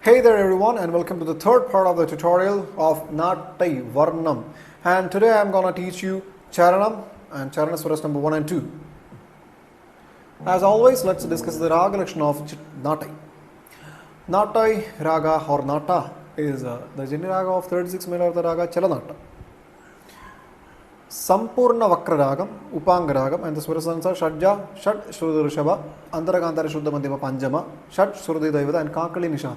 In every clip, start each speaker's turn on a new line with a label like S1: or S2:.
S1: Hey there everyone and welcome to the third part of the tutorial of Natai, Varnam. And today I am going to teach you Charanam and Charana Swaras number 1 and 2. As always, let's discuss the Raga Lakshana of Natai. Natai Raga or Nata is the Jani Raga of 36 male of the Raga Chalanata. Sampurna Vakra Ragam, Upanga Ragam, and the Swarasansa Shadja, Shad Shrudha Rishabha, Antaragantara Shuddha Madhyama Panjama, Shad Shrudha Devada, and Kakali Nishada.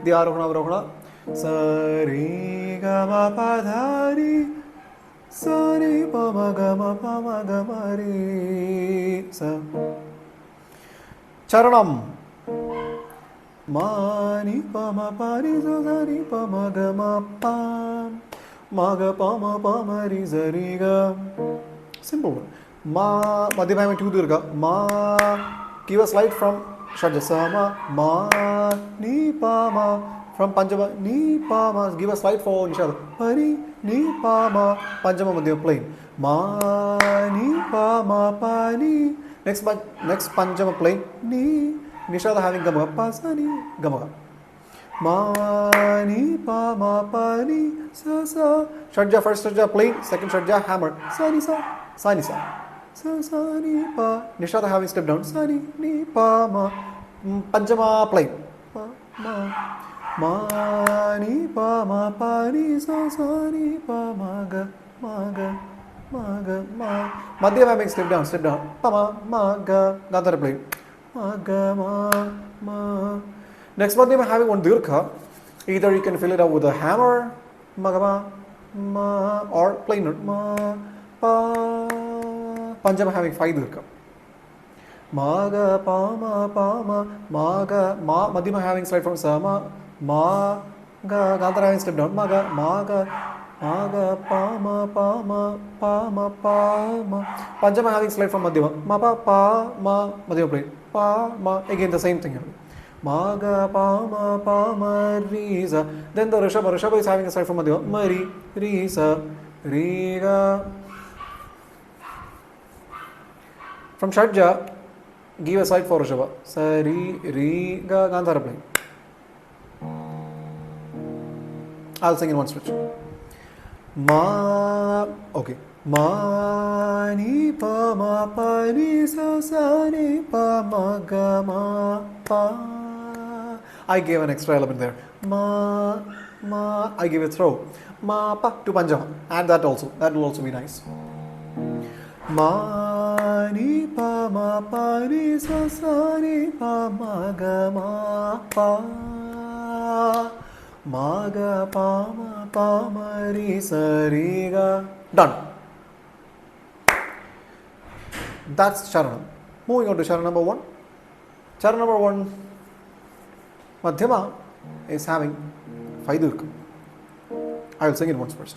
S1: The Arohana Rohana Sari Gama Padhari Sari Pama Gama Pama Gamari Charanam Mani Pama Pari Sari Pama Gama Pam Maga Pama Pama Rizariga. Simple one. Ma Madhyamaya 2 Durga. Ma. Give a slide from Shadjasama. Ma Ni Pama. From Panjama Ni Pama. Give a slide for Nishada. Pari Ni Pama. Panjama Madhyama plain. Ma Ni Pama Pani. Next Panjama plain. Ni. Nishada having Gama. Pasani Gama. Mani pa ma pa ni sa sa. Shadja first shadja plain, second shadja hammer. Sa ni sa, sa ni sa. Sa sa ni pa. Nishada having step down. Sa ni ni pa ma. Panjama plain. Pa ma. Ma ni pa ma pa ni sa sa ni pa ma ga ma ga ma ga ma. Madhyam having step down. Pa ma ma ga. Gandhara plain. Ma ga ma ma. Next one, having one dirgha. Either you can fill it out with a hammer, magama, ma, or plain note, ma, pa. Panjama having 5 dirgha. Maga, pa, ma, maga, ma. Madhyama having slide from sama, ma, ga. Gandhara having step down, maga, maga, maga, pa, ma, pa, ma, pa, ma, pa, ma. Panjama having slide from madhyama, ma, pa, ma, madhyama plain, pa, ma. Again the same thing here. Maga pa ma risa. Then the Rishabha is having a slide from Madhyama. Mari risa riga. From Shadja, give a slide for Rishabha. Sari riga Gandhara plain. I'll sing in one stretch. Ma. Okay. Ma ni pa ma pa ni sa sa ni pa ma ga ma pa. I gave an extra element there. Ma, I gave a throw. Ma, pa to Panjama. Add that also. That will also be nice. Ma, ni, pa, ma, ni, sa, sa, ni, pa, ma, ga, ma, pa. Ma, ga, pa, ma, ri, sa, ri, ga. Done. That's Charanam. Moving on to Charanam number 1. Charanam number 1. Madhyama is having 5 dirgha. I will sing it once first.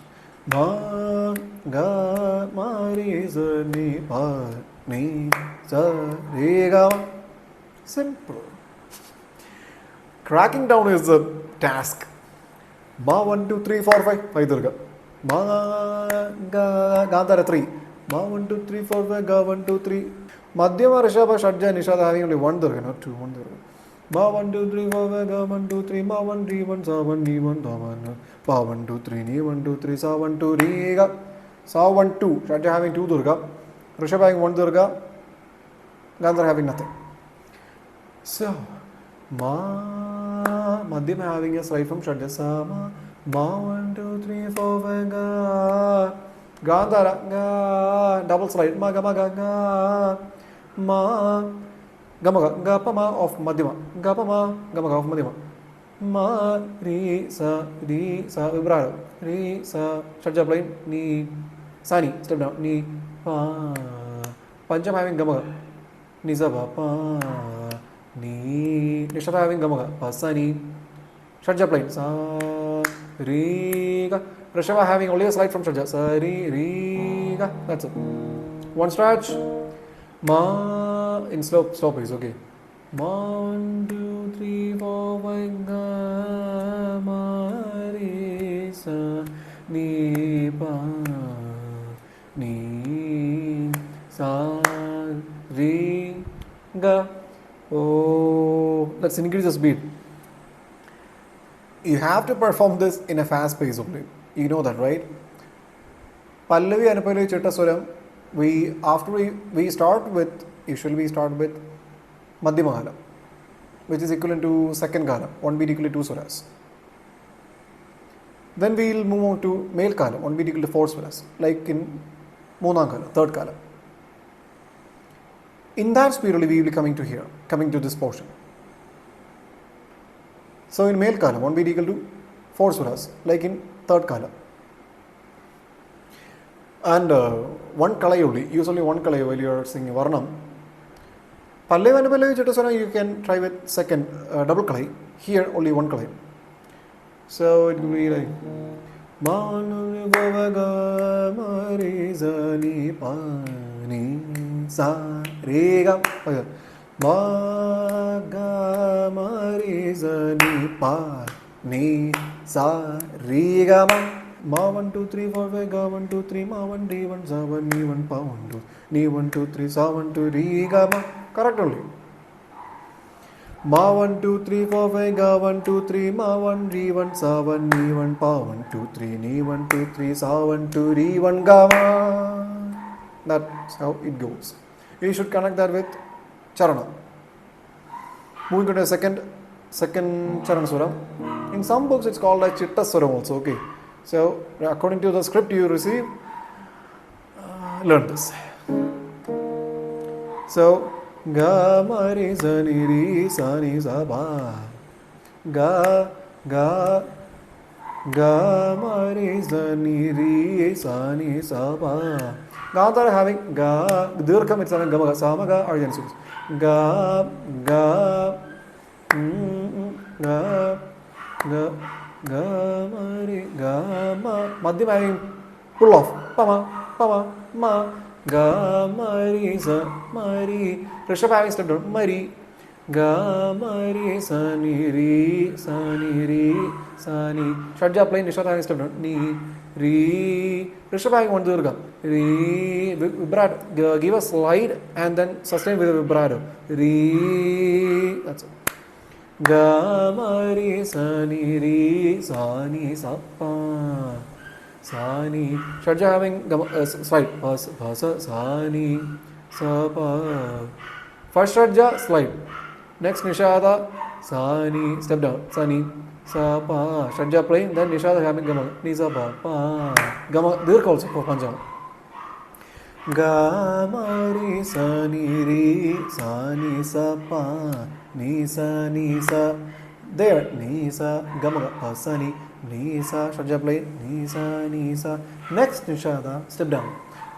S1: Ma, ga, ma, re, sa, ni, pa, ni, sa, re, ga. Simple. Cracking down is a task. Ma 1, 2, 3, 4, 5. 5 dirgha. Ma, ga, Gandhara 3. Ma 1, 2, 3, 4, 5. Ga 1, 2, 3. Madhyama, Rishabha, Shadja, Nishada having only 1 dirgha, not 2, 1 dirgha. Ma 1, 2, 3, 4, 5, ga 1, 2, 3, ma 1, 3, 1, sa 1, ni 1, da 1, pa 1, 2, 3, ni 1, 2, 3, sa 1, 2, ri ga. Sa 1, 2. Shadja having 2 dirgha. Rishabha having 1 dirgha. Gandhara having nothing. So, ma, Madhyama having a slide from Shadja. Sa ma, 1, 2, 3, 4, 5, ga. Gandhara, ga. Double slide. Ma, ga, ga. Ma. Gamaga, gapama of Madhyama, gapama, gamaga of Madhyama. Ma, ri, sa, vibrato, ri, sa, Shadja plain, ni, sani, step down, ni, pa. Panjama having gamaga, ni, sa, pa, ni, Nishada having gamaga, pa, sani, Shadja plain, sa, ri, ga. Rishabha having only a slide from Shadja, sa, ri, ga. That's it. One stretch. Ma in slow pace, okay. Ma 1, 2, 3, 4, 5, ga, ma, re, sa, ni, pa, ni, sa, ri, ga. Oh, let's increase the speed. You have to perform this in a fast pace only. You know that, right? Pallavi Anupallavi Chittaswaram, we start with, usually we start with Madhyamagala, which is equivalent to second Kala, one beat equal to 2 swaras. Then we will move on to Male Kala, one beat equal to 4 swaras, like in Moonam Kala, third Kala. In that speed only we will be coming to here, coming to this portion. So in Male Kala, one beat equal to 4 swaras, like in third Kala. And one kalai only, use only one kalai while you are singing Varnam. Pallavi Anupallavi Chittaswaram you can try with second double kalai. Here only one kalai. So it will be like Manu Bhavaga Marizani Pani Sa Rega Maga Marizani Pani Sa Rega Ma 1 2 3 4 5 ga 1 2 3 ma 1 d 1 sa 1 ni 1 pa 1 2 ni 1 2 3 sa 1 2 re ga ma. Correct only. Ma 1 2 3 4 5 ga 1 2 3 ma 1 re 1 sa 1 ni 1 pa 1 2 3 ni 1 2 3 sa 1 2 re 1 ga ma. That's how it goes. You should connect that with Charana. Moving to the second Charana Swaram. In some books it's called like Chitta Swaram also. Okay. So, according to the script you receive, learn this. So, ga ma re sa ni re sa ni sa ba. Ga ma re sa ni re sa ni sa ba. Gandhara having ga, Dirgham it's having gama, sama ga are the ga ma, Madhyam having pull off, pama, ma, ga ma re sa, mari, Rishabh having step down, mari, ga ma re sa ni re, sa ni, Shadja playing, Nishat having step down, ni, re, Rishabh having one Durga, re, vibrato, give a slide and then sustain with a vibrato, re, that's it. Ga ma re sa ni sa pa sa ni. Shadja having slide pa sa ni sa pa. First Shadja slide. Next Nishada sa ni step down sa ni sa pa. Shadja playing, then Nishada having gama ni sa pa pa. Gama Dirgha also for Panjab. Ga ma re sa ni sa pa ni sa there ni sa gama pa sa ni sa Shadja play ni sa next Nishada step down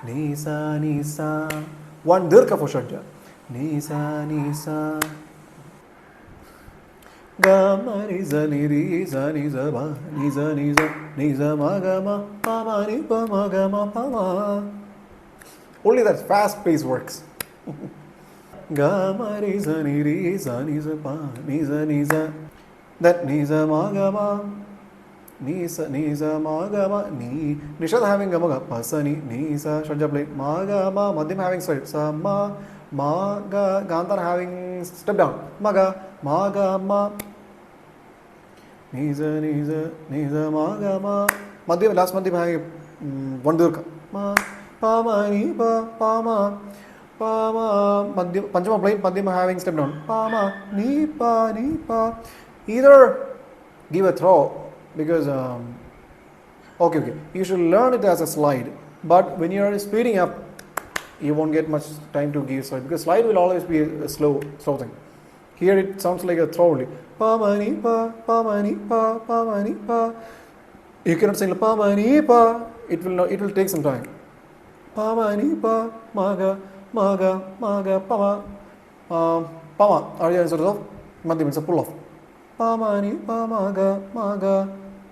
S1: ni sa one Dirgha for Shadja ni sa ga ma re sa ni sa ba ni sa ma ga ma pa ma ni pa ma ga ma pa ma. Only that fast pace works. Ga ma re sa ni sa pa ni sa. That ni sa ma ga ma ni sa ma ga ma ni. Nishad having gama ga pa sa ni sa Shadja play ma ga ma. Madhyam having slide sa ma ga. Gandhara having step down ma ga ma ni sa ma ga ma. Madhyam last Madhyam having one Durga ma pa ma ni pa ma. Panchama playing, Madhyama having step down. Pa ma ni pa. Either give a throw because okay. You should learn it as a slide. But when you are speeding up, you won't get much time to give slide because slide will always be a slow thing. Here it sounds like a throw only. Pa ma ni pa ma ni pa ma ni pa. You cannot sing pa ma ni pa. It will take some time. Pa ma ni pa ma ga pa ma are the answers of Madhyam, it's a pull off. Pa ma ni pa ma ga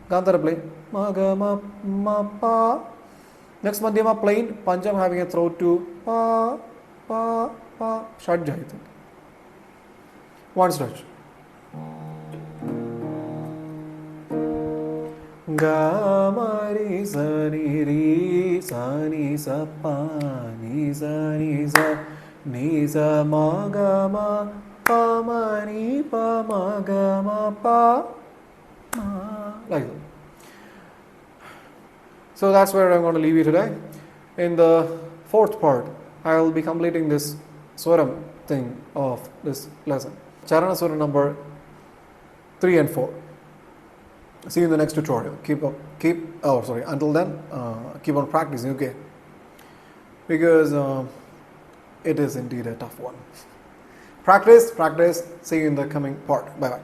S1: Gandhara play ma ga ma pa. Next Madhyama plain, Pancham having a throw to pa Shadja, I think. One stretch. Ga ma re sa ni sa pa ni sa ma ga ma pa ma ni pa ma ga ma pa ma like that. So that's where I'm going to leave you today. In the fourth part, I will be completing this Swaram thing of this lesson. Charana Swaram number 3 and 4. See you in the next tutorial. Until then, keep on practicing, okay? Because it is indeed a tough one. Practice. See you in the coming part. Bye bye.